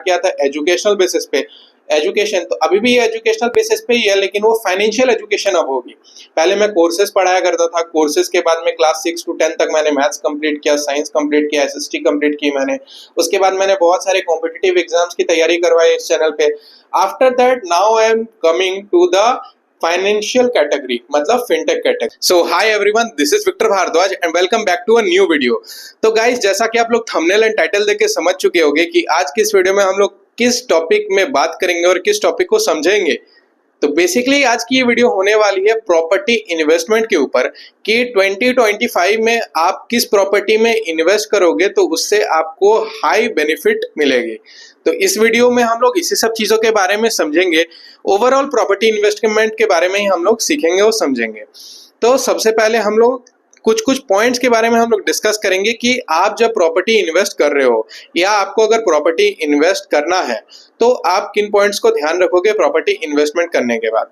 किया था educational basis पे एजुकेशन, तो अभी भी ये एजुकेशनल बेसिस पे ही है, लेकिन वो फाइनेंशियल एजुकेशन अब होगी। पहले मैं कोर्सेज पढ़ाया करता था, कोर्सेज के बाद में क्लास 6 to 10 तक मैंने मैथ्स कंप्लीट किया, साइंस कंप्लीट किया, एसएसटी कंप्लीट की मैंने। उसके बाद मैंने बहुत सारे कॉम्पिटिटिव एग्जाम्स की तैयारी करवाई इस चैनल पे। After that now I am coming to the financial category, मतलब fintech category. So hi everyone, this is Victor Bhardwaj and welcome back to a new video. तो गाइस, जैसा कि आप लोग थंबनेल एंड टाइटल देख के समझ चुके होंगे कि आज की इस वीडियो में हम लोग किस टॉपिक में बात करेंगे और किस टॉपिक को समझेंगे। तो बेसिकली आज की ये वीडियो होने वाली है प्रॉपर्टी इन्वेस्टमेंट के ऊपर कि 2025 में आप किस प्रॉपर्टी में इन्वेस्ट करोगे तो उससे आपको हाई बेनिफिट मिलेगी। तो इस वीडियो में हम लोग इसी सब चीजों के बारे में समझेंगे। ओवरऑल प्रॉपर्टी इन्वेस्टमेंट के बारे में ही हम लोग सीखेंगे और समझेंगे। तो सबसे पहले हम लोग कुछ कुछ पॉइंट्स के बारे में हम लोग डिस्कस करेंगे कि आप जब प्रॉपर्टी इन्वेस्ट कर रहे हो या आपको अगर प्रॉपर्टी इन्वेस्ट करना है तो आप किन पॉइंट्स को ध्यान रखोगे प्रॉपर्टी इन्वेस्टमेंट करने के बाद।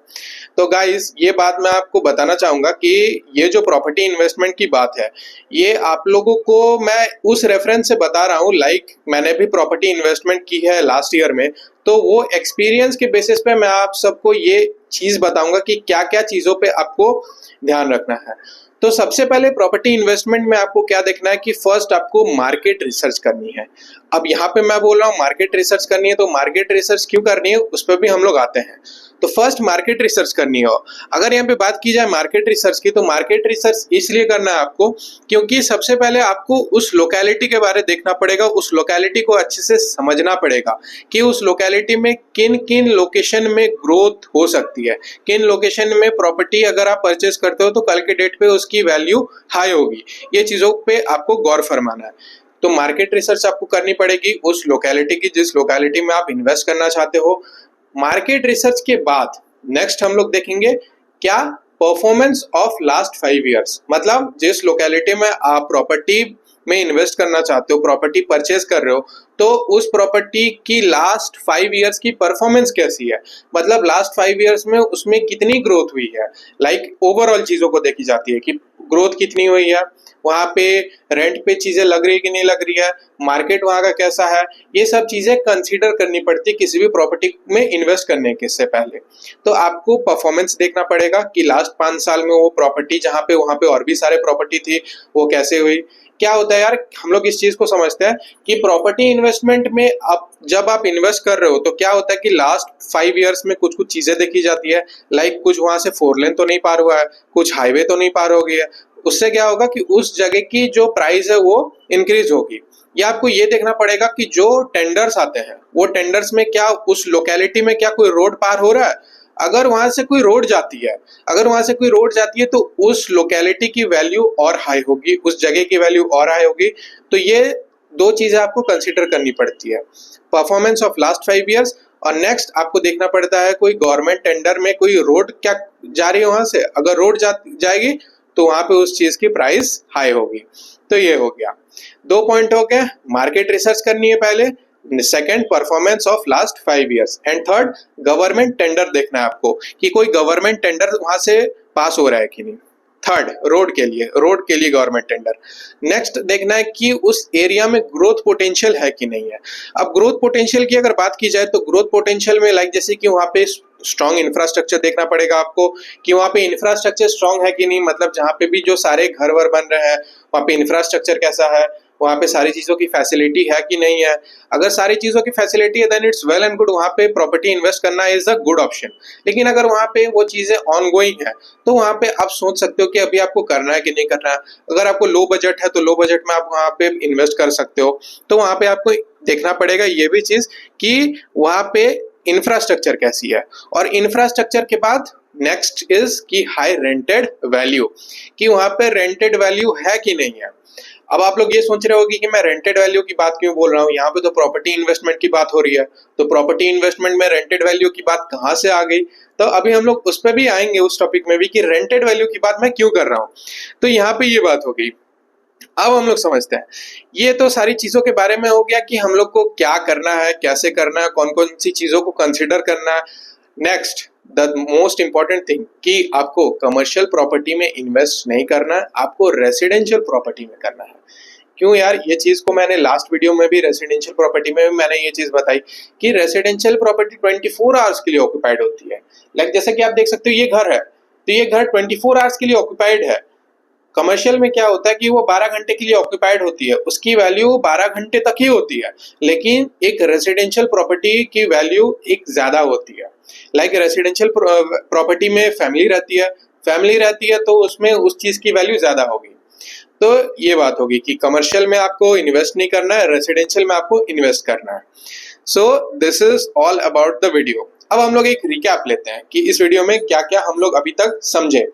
तो गाइस, ये बात मैं आपको बताना चाहूंगा कि ये जो प्रॉपर्टी इन्वेस्टमेंट की बात है, ये आप लोगों को मैं उस रेफरेंस से बता रहा हूँ, लाइक मैंने भी प्रॉपर्टी इन्वेस्टमेंट की है लास्ट ईयर में, तो वो एक्सपीरियंस के बेसिस पे मैं आप सबको ये चीज बताऊंगा कि क्या क्या चीजों पे आपको ध्यान रखना है। तो सबसे पहले प्रॉपर्टी इन्वेस्टमेंट में आपको क्या देखना है कि फर्स्ट आपको मार्केट रिसर्च करनी है। अब यहाँ पे मैं बोल रहा हूँ मार्केट रिसर्च करनी है, तो मार्केट रिसर्च क्यों करनी है उस पर भी हम लोग आते हैं। तो फर्स्ट मार्केट रिसर्च करनी हो। अगर यहाँ पे बात की जाए मार्केट रिसर्च की, तो मार्केट रिसर्च इसलिए करना है आपको क्योंकि सबसे पहले आपको उस लोकेलिटी के बारे में देखना पड़ेगा, उस लोकेलिटी को अच्छे से समझना पड़ेगा कि उस लोकेलिटी में किन किन लोकेशन में ग्रोथ हो सकती है, किन लोकेशन में प्रॉपर्टी अगर आप परचेस करते हो तो कल के डेट पे उसकी वैल्यू हाई होगी। ये चीजों पे आपको गौर फरमाना है। तो मार्केट रिसर्च आपको करनी पड़ेगी उस लोकेलिटी की जिस लोकेलिटी में आप इन्वेस्ट करना चाहते हो। मार्केट रिसर्च के बाद नेक्स्ट हम लोग देखेंगे क्या परफॉर्मेंस ऑफ लास्ट 5 ईयर्स, मतलब जिस लोकेलिटी में आप प्रॉपर्टी में इन्वेस्ट करना चाहते हो, प्रॉपर्टी परचेज कर रहे हो, तो उस प्रॉपर्टी की लास्ट 5 ईयर्स की परफॉर्मेंस कैसी है, मतलब लास्ट 5 ईयर्स में उसमें कितनी ग्रोथ हुई है। लाइक ओवरऑल चीजों को देखी जाती है कि ग्रोथ कितनी हुई है, वहां पे रेंट पे चीजें लग रही है कि नहीं लग रही है, मार्केट वहां का कैसा है, ये सब चीजें कंसीडर करनी पड़ती है किसी भी प्रॉपर्टी में इन्वेस्ट करने के से पहले। तो आपको परफॉर्मेंस देखना पड़ेगा कि लास्ट 5 साल में वो प्रॉपर्टी जहां पे वहां पे और भी सारे प्रॉपर्टी थी वो कैसे हुई। क्या होता है यार, हम लोग इस चीज को समझते हैं कि प्रॉपर्टी इन्वेस्टमेंट में अब जब आप इन्वेस्ट कर रहे हो तो क्या होता है कि लास्ट 5 ईयर्स में कुछ कुछ चीजें देखी जाती है। लाइक कुछ वहां से 4 लेन तो नहीं पार हुआ है, कुछ हाईवे तो नहीं पार हो गई है। उससे क्या होगा कि उस जगह की जो प्राइस है वो इंक्रीज होगी। या आपको ये देखना पड़ेगा कि जो टेंडर्स आते हैं वो टेंडर्स में क्या उस लोकेलिटी में क्या कोई रोड पार हो रहा है। अगर वहां से कोई रोड जाती है, तो उस लोकेलिटी की वैल्यू और हाई होगी, उस जगह की वैल्यू और हाई होगी। तो ये दो चीजें आपको कंसीडर करनी पड़ती है, परफॉर्मेंस ऑफ लास्ट 5 ईयर्स, और नेक्स्ट आपको देखना पड़ता है कोई गवर्नमेंट टेंडर में कोई रोड क्या जा रही है वहां से, अगर रोड जाएगी तो वहां पे उस चीज की प्राइस हाई होगी। तो ये हो गया, 2 पॉइंट हो गया, मार्केट रिसर्च करनी है पहले, second performance of last 5 years, and third government tender देखना है आपको कि कोई गवर्नमेंट टेंडर वहां से पास हो रहा है कि नहीं। थर्ड रोड के लिए गवर्नमेंट टेंडर। नेक्स्ट देखना है कि उस एरिया में ग्रोथ पोटेंशियल है कि नहीं है। अब ग्रोथ पोटेंशियल की अगर बात की जाए तो ग्रोथ पोटेंशियल में लाइक जैसे कि वहां पे स्ट्रॉन्ग इंफ्रास्ट्रक्चर देखना पड़ेगा आपको कि वहां पे इंफ्रास्ट्रक्चर स्ट्रॉन्ग है कि नहीं, मतलब जहां पे भी जो सारे घर वर बन रहे हैं वहां पे इंफ्रास्ट्रक्चर कैसा है, वहां पे सारी चीजों की फैसिलिटी है कि नहीं है। अगर सारी चीजों की फैसिलिटी है then it's well and good, वहां पे प्रॉपर्टी इन्वेस्ट करना इज अ गुड ऑप्शन। लेकिन अगर वहां पे वो चीजें ऑन गोइंग है तो वहां पे आप सोच सकते हो कि अभी आपको करना है कि नहीं करना है। अगर आपको लो बजट है तो लो बजट में आप वहां पे इन्वेस्ट कर सकते हो। तो वहां पे आपको देखना पड़ेगा ये भी चीज कि वहां पे इंफ्रास्ट्रक्चर कैसी है। और इंफ्रास्ट्रक्चर के बाद नेक्स्ट इज की हाई रेंटेड वैल्यू, कि वहां पे रेंटेड वैल्यू है कि नहीं है। अब आप लोग ये सोच रहे होगी कि मैं रेंटेड वैल्यू की बात क्यों बोल रहा हूँ, यहाँ पे तो प्रॉपर्टी इन्वेस्टमेंट की बात हो रही है, तो प्रॉपर्टी इन्वेस्टमेंट में रेंटेड वैल्यू की बात कहाँ से आ गई। तो अभी हम लोग उस पर भी आएंगे, उस टॉपिक में भी कि रेंटेड वैल्यू की बात मैं क्यों कर रहा हूँ। तो यहाँ पे ये बात हो गई। अब हम लोग समझते हैं, ये तो सारी चीजों के बारे में हो गया कि हम लोग को क्या करना है, कैसे करना है, कौन कौन सी चीजों को कंसिडर करना है। Next the most important thing कि आपको कमर्शियल प्रॉपर्टी में इन्वेस्ट नहीं करना है, आपको रेसिडेंशियल प्रॉपर्टी में करना है। क्यों यार, ये चीज को मैंने लास्ट वीडियो में भी रेसिडेंशियल प्रॉपर्टी में भी मैंने ये चीज बताई कि रेसिडेंशियल प्रॉपर्टी 24 आवर्स के लिए ऑक्यूपाइड होती है। लाइक जैसे कि आप देख सकते हो ये घर है, तो ये घर 24 आवर्स के लिए ऑक्यूपाइड है। कमर्शियल में क्या होता है कि वो 12 घंटे के लिए ऑक्यूपाइड होती है, उसकी वैल्यू 12 घंटे तक ही होती है, लेकिन एक रेसिडेंशियल प्रॉपर्टी की वैल्यू एक ज्यादा होती है। लाइक रेसिडेंशियल प्रॉपर्टी में फैमिली रहती है तो उसमें उस चीज की वैल्यू ज्यादा होगी। तो ये बात होगी कि कमर्शियल में आपको इन्वेस्ट नहीं करना है, रेसिडेंशियल में आपको इन्वेस्ट करना है। So this is all about the video. अब हम लोग एक रिकैप लेते हैं कि इस वीडियो में क्या क्या हम लोग अभी तक समझे।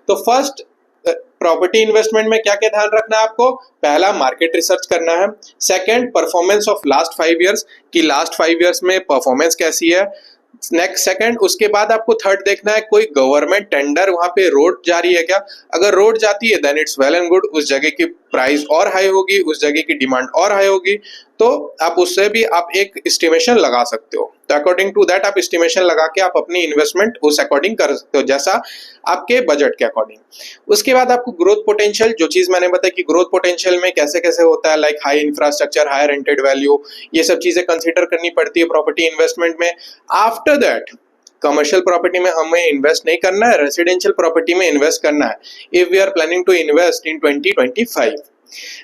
तो फर्स्ट, प्रॉपर्टी इन्वेस्टमेंट में क्या क्या ध्यान रखना है आपको। पहला, मार्केट रिसर्च करना है। Second, performance of last 5 years कि लास्ट 5 इयर्स में परफॉर्मेंस कैसी है। नेक्स्ट सेकंड, उसके बाद आपको थर्ड देखना है कोई गवर्नमेंट टेंडर वहां पे रोड जारी है क्या। अगर रोड जाती है then it's well and good, उस जगह की प्राइस और हाई होगी, उस जगह की डिमांड और हाई होगी, तो आप उससे भी आप एक एस्टिमेशन लगा सकते हो। तो अकॉर्डिंग टू दैट आप एस्टिमेशन लगा के आप अपनी इन्वेस्टमेंट उस अकॉर्डिंग कर सकते हो, जैसा आपके बजट के अकॉर्डिंग। उसके बाद आपको ग्रोथ पोटेंशियल, जो चीज मैंने बताई कि ग्रोथ पोटेंशियल में कैसे कैसे होता है, like high infrastructure, high rented value, ये सब चीजें कंसिडर करनी पड़ती है प्रॉपर्टी इन्वेस्टमेंट में। आफ्टर दैट कमर्शियल प्रॉपर्टी में हमें इन्वेस्ट नहीं करना है, रेसिडेंशियल प्रॉपर्टी में इन्वेस्ट करना है if we are planning to invest in 2025।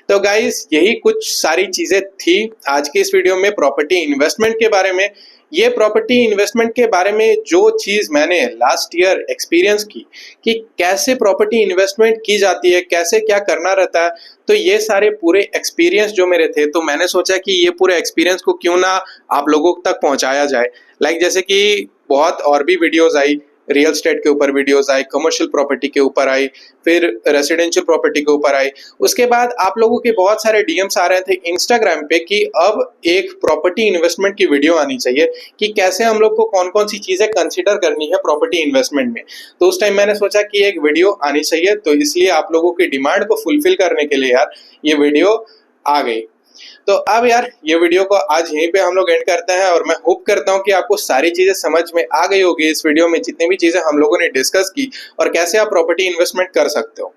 तो गाइस यही कुछ सारी चीजें थी आज की इस वीडियो में प्रॉपर्टी इन्वेस्टमेंट के बारे में। ये प्रॉपर्टी इन्वेस्टमेंट के बारे में जो चीज मैंने लास्ट ईयर एक्सपीरियंस की कि कैसे प्रॉपर्टी इन्वेस्टमेंट की जाती है, कैसे क्या करना रहता है, तो ये सारे पूरे एक्सपीरियंस जो मेरे थे, तो मैंने सोचा कि ये पूरे एक्सपीरियंस को क्यों ना आप लोगों तक पहुंचाया जाए। लाइक जैसे कि बहुत और भी वीडियोस आई, रियल एस्टेट के ऊपर वीडियोस आई, कमर्शियल प्रॉपर्टी के ऊपर आई, फिर रेसिडेंशियल प्रॉपर्टी के ऊपर आई। उसके बाद आप लोगों के बहुत सारे डीएम्स आ रहे थे इंस्टाग्राम पे कि अब एक प्रॉपर्टी इन्वेस्टमेंट की वीडियो आनी चाहिए कि कैसे हम लोग को कौन कौन सी चीजें कंसिडर करनी है प्रॉपर्टी इन्वेस्टमेंट में। तो उस टाइम मैंने सोचा कि एक वीडियो आनी चाहिए, तो इसलिए आप लोगों की डिमांड को फुलफिल करने के लिए यार ये वीडियो आ गई। तो अब यार ये वीडियो को आज यहीं पे हम लोग एंड करते हैं, और मैं होप करता हूँ कि आपको सारी चीजें समझ में आ गई होगी इस वीडियो में, जितनी भी चीजें हम लोगों ने डिस्कस की और कैसे आप प्रॉपर्टी इन्वेस्टमेंट कर सकते हो।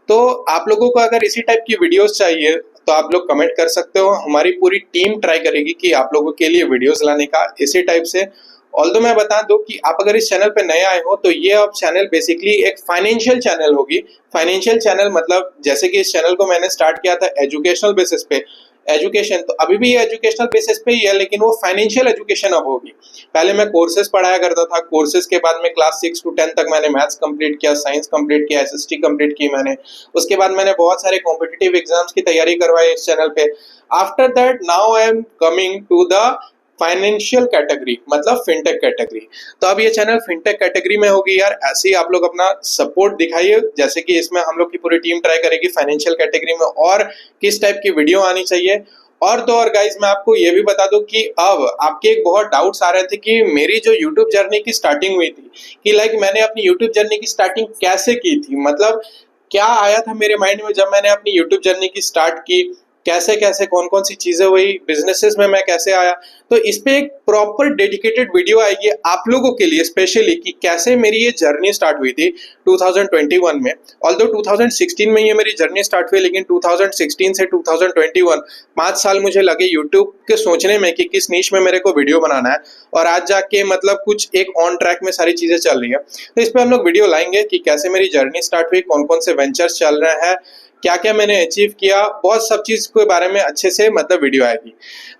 तो आप लोगों को अगर इसी टाइप की वीडियोस चाहिए तो आप लोग कमेंट कर सकते हो, हमारी पूरी टीम ट्राई करेगी कि आप लोगों के लिए वीडियोस लाने का इसी टाइप से। ऑल्दो मैं बता दूं कि आप अगर इस चैनल पे नए आए हो तो ये अब चैनल बेसिकली एक फाइनेंशियल चैनल होगी। फाइनेंशियल चैनल मतलब जैसे कि इस चैनल को मैंने स्टार्ट किया था एजुकेशनल बेसिस पे, एजुकेशन तो अभी भी एजुकेशनल बेसिस पे ही है, लेकिन वो फाइनेंशियल एजुकेशन अब होगी। पहले मैं कोर्सेज पढ़ाया करता था, कोर्सेज के बाद में क्लास 6 to 10 तक मैंने मैथ्स कंप्लीट किया, साइंस कंप्लीट किया, एसएसटी कंप्लीट की मैंने। उसके बाद मैंने बहुत सारे कॉम्पिटिटिव एग्जाम्स की तैयारी करवाई इस चैनल पे। After that now I am coming to the financial category, मतलब फिनटेक कैटेगरी। तो अब ये चैनल फिनटेक कैटेगरी में होगी यार। ऐसे ही आप लोग अपना सपोर्ट दिखाइए, जैसे कि इसमें हम लोग की पूरी टीम ट्राई करेगी फाइनेंशियल कैटेगरी में और किस टाइप की वीडियो आनी चाहिए। और तो और गाइज मैं आपको ये भी बता दूं कि अब आपके एक बहुत डाउट्स आ रहे थे कि मेरी जो यूट्यूब जर्नी की स्टार्टिंग हुई थी, कि लाइक मैंने अपनी यूट्यूब जर्नी की स्टार्टिंग कैसे की थी, मतलब क्या आया था मेरे माइंड में जब मैंने अपनी यूट्यूब जर्नी की स्टार्ट की, कैसे कैसे कौन कौन सी चीजें हुई, बिजनेसेस में मैं कैसे आया। तो इस पे एक प्रॉपर डेडिकेटेड वीडियो आएगी आप लोगों के लिए स्पेशली कि कैसे मेरी ये जर्नी स्टार्ट हुई थी 2021 में। ऑल्दो 2016 में ये मेरी जर्नी स्टार्ट हुई, लेकिन 2016 से 2021 5 साल मुझे लगे यूट्यूब के सोचने में कि किस नीश में मेरे को वीडियो बनाना है, और आज जाके मतलब कुछ एक ऑन ट्रैक में सारी चीजें चल रही है। तो इस पे हम लोग वीडियो लाएंगे कि कैसे मेरी जर्नी स्टार्ट हुई, कौन कौन से वेंचर्स चल रहे हैं, क्या क्या मैंने अचीव किया, बहुत सब चीज के बारे में अच्छे से मतलब वीडियो आएगी।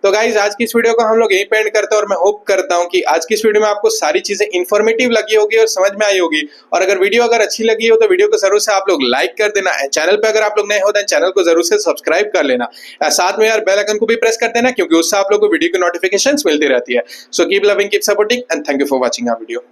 तो गाइज आज की इस वीडियो को हम लोग यहीं पे एंड करते हैं, और मैं होप करता हूं कि आज की इस वीडियो में आपको सारी चीजें इन्फॉर्मेटिव लगी होगी और समझ में आई होगी। और अगर वीडियो अगर अच्छी लगी हो तो वीडियो को जरूर से आप लोग लाइक कर देना। चैनल पे अगर आप लोग नए हो तो चैनल को जरूर से सब्सक्राइब कर लेना, साथ में यार बेल आइकन को भी प्रेस कर देना, क्योंकि उससे आप लोग को वीडियो की नोटिफिकेशंस मिलती रहती है। So keep loving, keep supporting and thank you for watching our video.